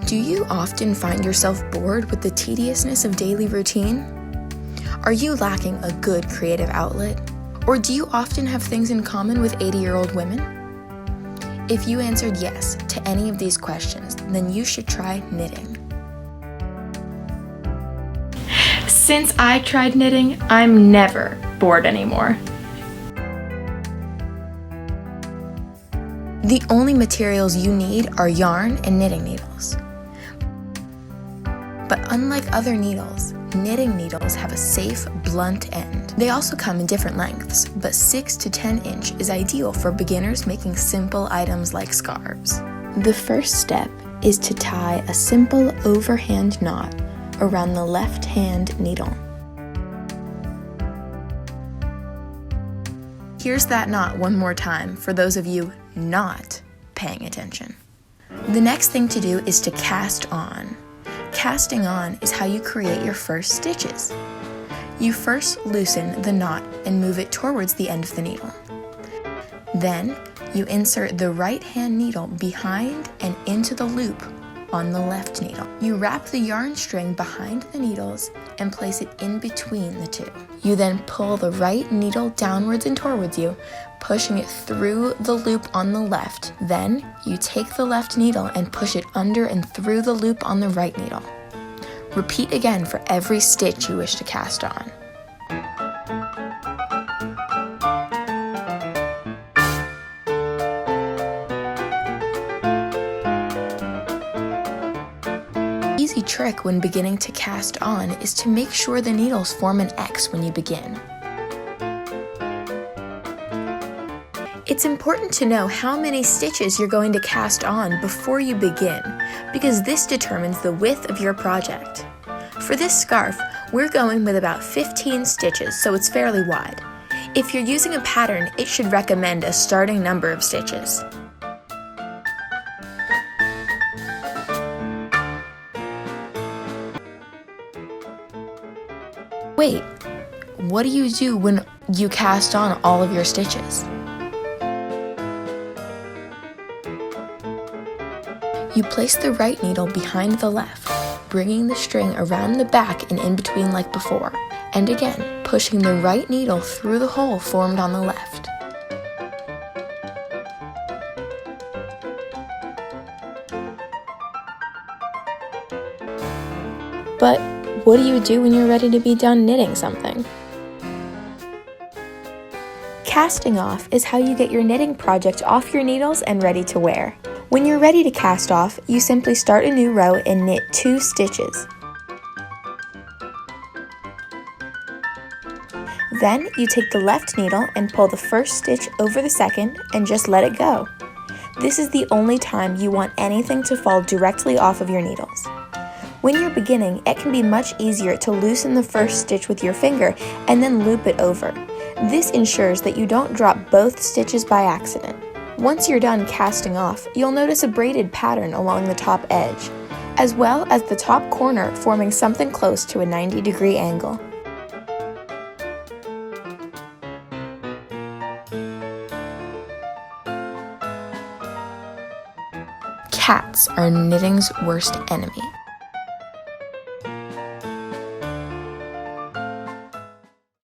Do you often find yourself bored with the tediousness of daily routine? Are you lacking a good creative outlet? Or do you often have things in common with 80-year-old women? If you answered yes to any of these questions, then you should try knitting. Since I tried knitting, I'm never bored anymore. The only materials you need are yarn and knitting needles. But unlike other needles, knitting needles have a safe, blunt end. They also come in different lengths, but 6 to 10 inch is ideal for beginners making simple items like scarves. The first step is to tie a simple overhand knot around the left hand needle. Here's that knot one more time for those of you not paying attention. The next thing to do is to cast on. Casting on is how you create your first stitches. You first loosen the knot and move it towards the end of the needle. Then you insert the right hand needle behind and into the loop on the left needle. You wrap the yarn string behind the needles and place it in between the two. You then pull the right needle downwards and towards you, pushing it through the loop on the left. Then you take the left needle and push it under and through the loop on the right needle. Repeat again for every stitch you wish to cast on. Easy trick when beginning to cast on is to make sure the needles form an X when you begin. It's important to know how many stitches you're going to cast on before you begin, because this determines the width of your project. For this scarf, we're going with about 15 stitches, so it's fairly wide. If you're using a pattern, it should recommend a starting number of stitches. Wait, what do you do when you cast on all of your stitches? You place the right needle behind the left, bringing the string around the back and in between like before, and again, pushing the right needle through the hole formed on the left. But what do you do when you're ready to be done knitting something? Casting off is how you get your knitting project off your needles and ready to wear. When you're ready to cast off, you simply start a new row and knit 2 stitches. Then you take the left needle and pull the first stitch over the second and just let it go. This is the only time you want anything to fall directly off of your needles. When you're beginning, it can be much easier to loosen the first stitch with your finger and then loop it over. This ensures that you don't drop both stitches by accident. Once you're done casting off, you'll notice a braided pattern along the top edge, as well as the top corner forming something close to a 90-degree angle. Cats are knitting's worst enemy.